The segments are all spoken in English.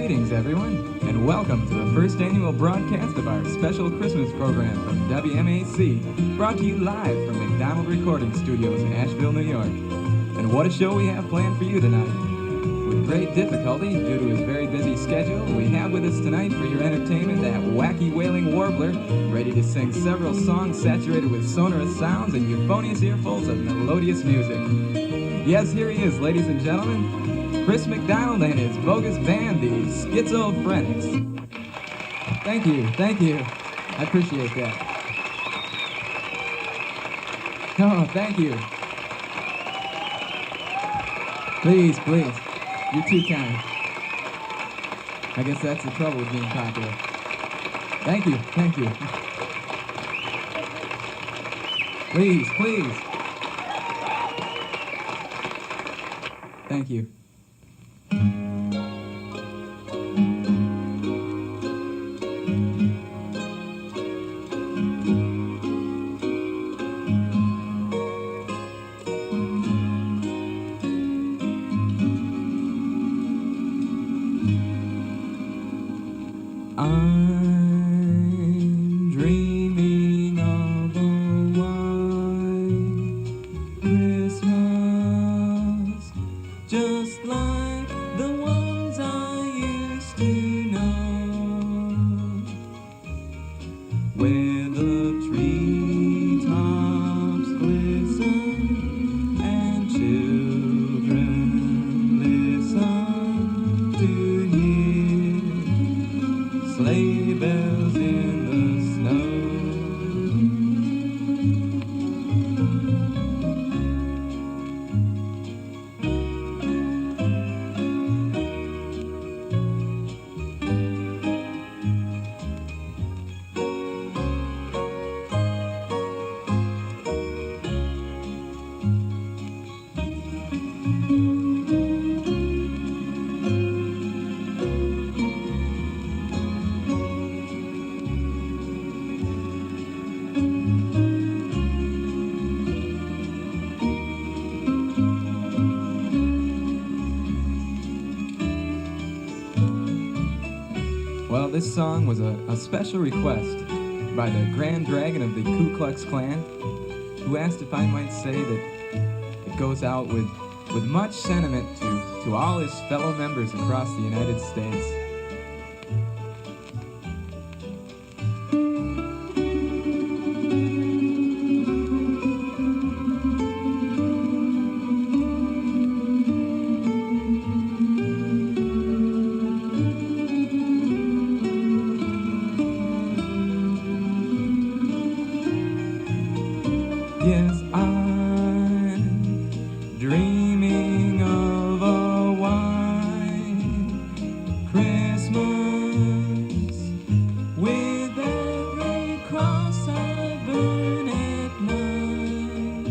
Greetings, everyone, and welcome to the first annual broadcast of our special Christmas program from WMAC, brought to you live from McDonald Recording Studios in Asheville, New York. And what a show we have planned for you tonight. With great difficulty, due to his very busy schedule, we have with us tonight for your entertainment that wacky wailing warbler, ready to sing several songs saturated with sonorous sounds and euphonious earfuls of melodious music. Yes, here he is, ladies and gentlemen, Chris McDonald and his bogus band, the Schizophrenics. Thank you. I appreciate that. Oh, thank you. Please. You're too kind. I guess that's the trouble with being popular. Thank you. Please. Thank you. I'm dreaming of a white Christmas, just like the ones I used to know, where the treetops glisten and children listen to hear sleigh bells in the snow. Well, this song was a special request by the Grand Dragon of the Ku Klux Klan, who asked if I might say that it goes out with much sentiment to all his fellow members across the United States. Yes, I'm dreaming of a white Christmas, with every cross I burn at night.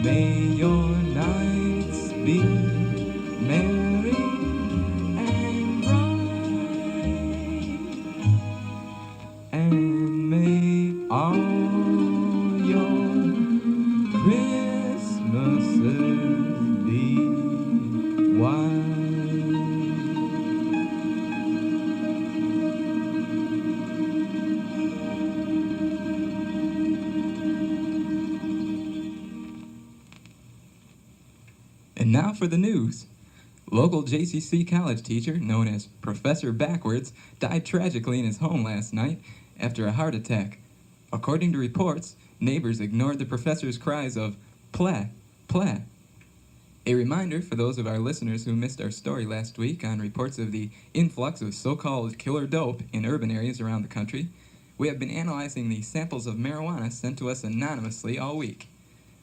May your nights be merry and bright, and may all your Christmases be white. And now for the news. Local JCC college teacher, known as Professor Backwards, died tragically in his home last night after a heart attack. According to reports, neighbors ignored the professor's cries of "Plah, plah." A reminder for those of our listeners who missed our story last week on reports of the influx of so-called killer dope in urban areas around the country, we have been analyzing the samples of marijuana sent to us anonymously all week.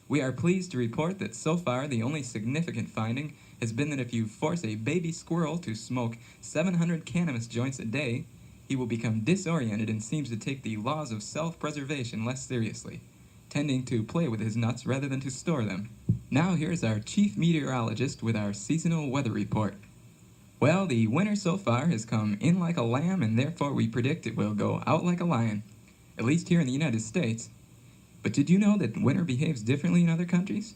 We are pleased to report that so far the only significant finding has been that if you force a baby squirrel to smoke 700 cannabis joints a day, he will become disoriented and seems to take the laws of self-preservation less seriously, tending to play with his nuts rather than to store them. Now here's our chief meteorologist with our seasonal weather report. Well, the winter so far has come in like a lamb, and therefore we predict it will go out like a lion, at least here in the United States. But did you know that winter behaves differently in other countries?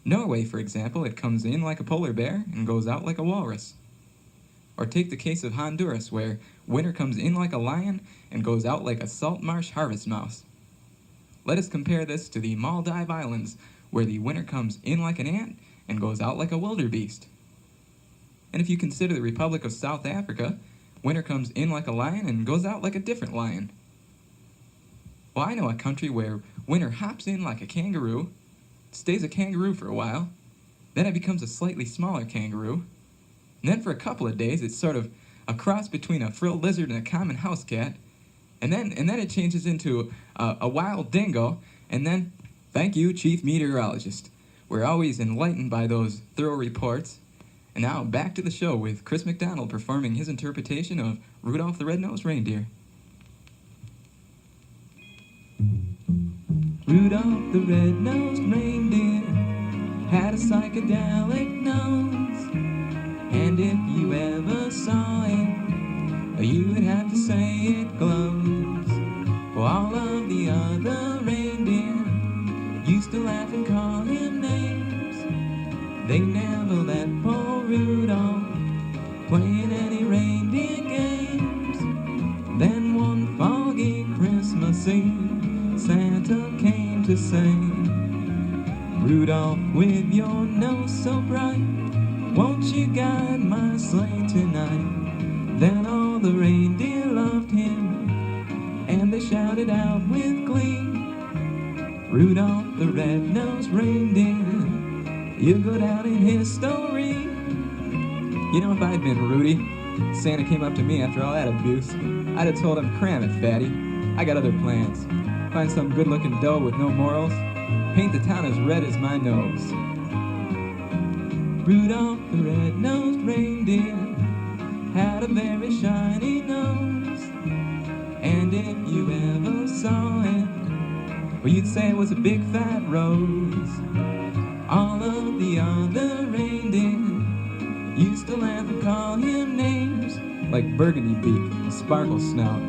Norway, for example, it comes in like a polar bear and goes out like a walrus. Or take the case of Honduras, where winter comes in like a lion and goes out like a salt marsh harvest mouse. Let us compare this to the Maldive Islands, where the winter comes in like an ant and goes out like a wildebeest. And if you consider the Republic of South Africa, winter comes in like a lion and goes out like a different lion. Well, I know a country where winter hops in like a kangaroo, stays a kangaroo for a while, then it becomes a slightly smaller kangaroo, and then for a couple of days it's sort of a cross between a frilled lizard and a common house cat, and then it changes into a wild dingo, and then, thank you, Chief Meteorologist. We're always enlightened by those thorough reports. And now back to the show with Chris McDonald performing his interpretation of Rudolph the Red-Nosed Reindeer. Rudolph the red-nosed reindeer had a psychedelic nose, and if you ever saw it, you would have to say it glows. For all of the other reindeer used to laugh and call him names. They never let poor Rudolph play in any reindeer games. Then one foggy Christmas Eve, Santa came to say, Rudolph, with your nose so bright, won't you guide my sleigh tonight? Then all the reindeer loved him, and they shouted out with glee, Rudolph the red-nosed reindeer, you go down in history. You know, if I'd been Rudy, Santa came up to me after all that abuse, I'd have told him, cram it, fatty. I got other plans. Find some good-looking doe with no morals, paint the town as red as my nose. Rudolph the red-nosed reindeer had a very shiny nose, and if you ever saw it, well, you'd say it was a big fat rose. All of the other reindeer used to laugh and call him names like Burgundy Beak and Sparkle Snout.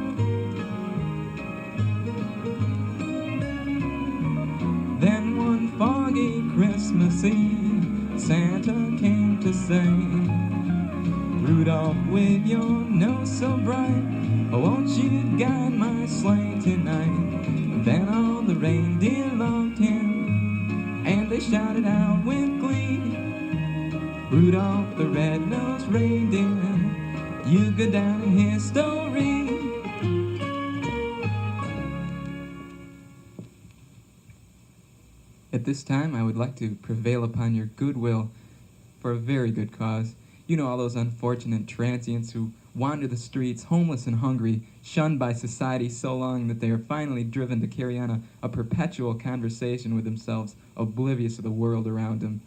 Then one foggy Christmas Eve, Santa came to say, Rudolph, with your nose so bright, won't you guide my sleigh tonight? Then all the reindeer loved him, and they shouted out with glee, Rudolph the red-nosed reindeer, you go down in history. At this time, I would like to prevail upon your goodwill for a very good cause. You know, all those unfortunate transients who wander the streets, homeless and hungry, shunned by society so long that they are finally driven to carry on a perpetual conversation with themselves, oblivious of the world around them.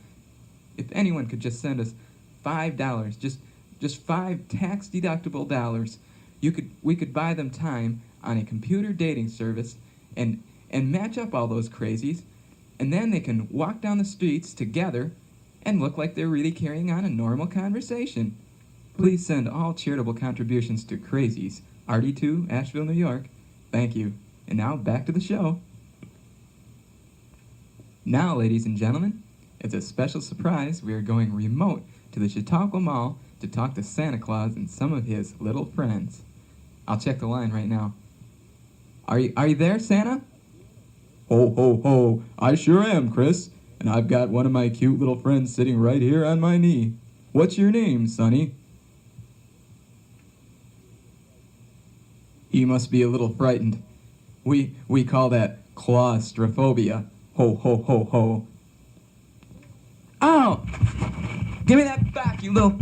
If anyone could just send us $5, just 5 tax-deductible dollars, we could buy them time on a computer dating service and match up all those crazies, and then they can walk down the streets together and look like they're really carrying on a normal conversation. Please send all charitable contributions to Crazies, RD2, Asheville, New York. Thank you. And now back to the show. Now, ladies and gentlemen, it's a special surprise. We are going remote to the Chautauqua Mall to talk to Santa Claus and some of his little friends. I'll check the line right now. Are you there, Santa? Ho, ho, ho. I sure am, Chris. And I've got one of my cute little friends sitting right here on my knee. What's your name, Sonny? He must be a little frightened. We call that claustrophobia. Ho, ho, ho, ho. Ow! Give me that back, you little...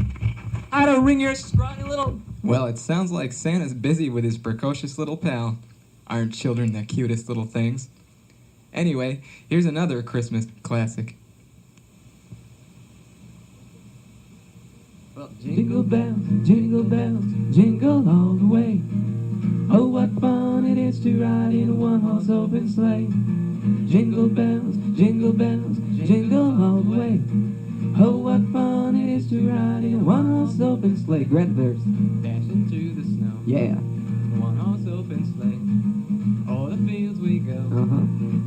I don't ring your scrawny little... Well, it sounds like Santa's busy with his precocious little pal. Aren't children the cutest little things? Anyway, here's another Christmas classic. Well, jingle bells, jingle all the way. Oh, what fun it is to ride in a one-horse open sleigh. Jingle bells, jingle all the way. Oh, what fun it is to ride in a one-horse open sleigh. Great verse. Dashing through the snow. Yeah. One-horse open sleigh. O'er the fields we go.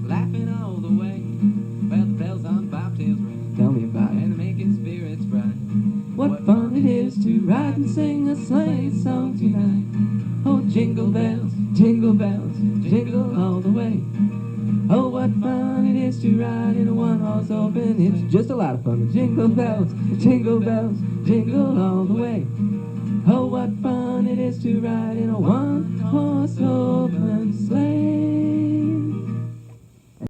Laughing all the way. Well, the bells on bobtails ring. Tell me about it. And making spirits bright. What fun it it is to ride and sing a sleigh song tonight. Oh, jingle bells, jingle all the way. Oh, what fun it is to ride in a one-horse open. It's just a lot of fun. Jingle bells, jingle all the way. Oh, what fun it is to ride in a one-horse open sleigh.